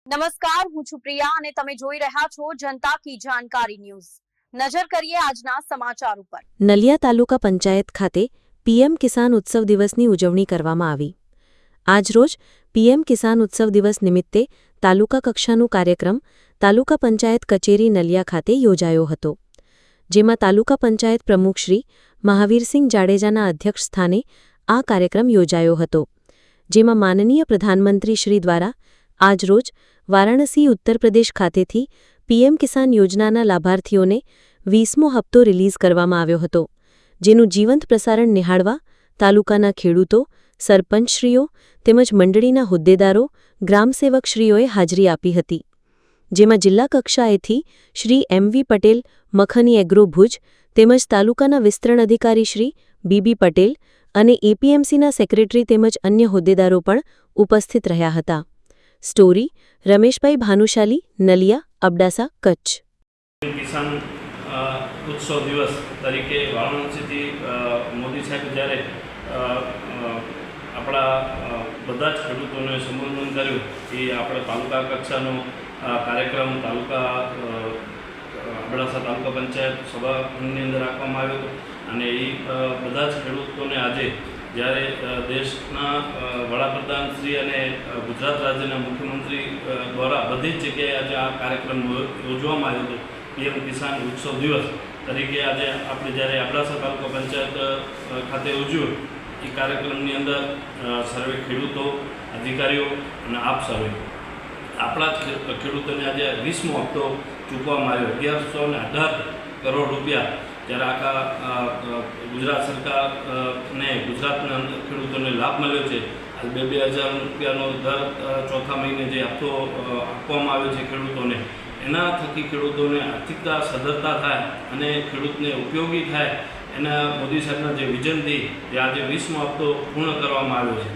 નમસ્કાર, હું છું પ્રિયા અને તમે જોઈ રહ્યા છો જનતા કી જાણકારી ન્યૂઝ। નજર કરીએ આજના સમાચાર ઉપર। નલિયા તાલુકા પંચાયત ખાતે પીએમ કિસાન ઉત્સવ દિવસની ઉજવણી કરવામાં આવી। આજરોજ પીએમ કિસાન ઉત્સવ દિવસ નિમિત્તે તાલુકા કક્ષાનો કાર્યક્રમ તાલુકા પંચાયત કચેરી નલિયા ખાતે યોજાયો હતો, જેમાં તાલુકા પંચાયત પ્રમુખ શ્રી મહાવીરસિંહ જાડેજાના અધ્યક્ષ સ્થાને આ કાર્યક્રમ યોજાયો હતો, જેમાં માનનીય પ્રધાનમંત્રી શ્રી દ્વારા આજરોજ વારાણસી ઉત્તર પ્રદેશ ખાતેથી પીએમ કિસાન યોજનાના લાભાર્થીઓને 20મો હપ્તો રિલીઝ કરવામાં આવ્યો હતો, જેનું જીવંત પ્રસારણ નિહાળવા તાલુકાના ખેડૂતો, સરપંચશ્રીઓ તેમજ મંડળીના હોદ્દેદારો, ગ્રામસેવકશ્રીઓએ હાજરી આપી હતી, જેમાં જિલ્લા કક્ષાએથી શ્રી એમ.વી. પટેલ, મખની એગ્રો ભુજ તેમજ તાલુકાના વિસ્તરણ અધિકારી શ્રી બી.બી. પટેલ અને એપીએમસીના સેક્રેટરી તેમજ અન્ય હોદ્દેદારો પણ ઉપસ્થિત રહ્યા હતા। સ્ટોરી રમેશભાઈ ભાનુશાલી, નલિયા, અબડાસા, કચ્છ। કિસાન ઉત્સવ દિવસ તરીકે વારાણસીથી મોદી સાહેબ જ્યારે આપણા બધા જ ખેડૂતોને સંબોધન કર્યું એ આપણે તાલુકા કક્ષાનો કાર્યક્રમ અબડાસા તાલુકા પંચાયત સભાની અંદર રાખવામાં આવ્યો હતો અને એ બધા જ ખેડૂતોને આજે જ્યારે દેશના વડાપ્રધાન શ્રી અને ગુજરાત રાજ્યના મુખ્યમંત્રી દ્વારા બધી જ જગ્યાએ આજે આ કાર્યક્રમ યોજવામાં આવ્યો હતો, પીએમ કિસાન ઉત્સવ દિવસ તરીકે આજે આપણે જ્યારે અબડાસા તાલુકા પંચાયત ખાતે ઉજવ્યું એ કાર્યક્રમની અંદર સર્વે ખેડૂતો, અધિકારીઓ અને આપ સર્વે આપણા ખેડૂતોને આજે 20મો હપ્તો ચૂકવવામાં આવ્યો, 1118 કરોડ રૂપિયા। જ્યારે આખા ગુજરાત સરકારને ગુજરાતના ખેડૂતોને લાભ મળ્યો છે। 2,000 રૂપિયાનો દર ચોથા મહિને જે હપ્તો આપવામાં આવ્યો છે ખેડૂતોને, એના થકી ખેડૂતોને આર્થિકતા સદ્ધરતા થાય અને ખેડૂતને ઉપયોગી થાય, એના મોદી સાહેબના જે વિઝનથી જે આજે 20મો હપ્તો પૂર્ણ કરવામાં આવ્યો છે।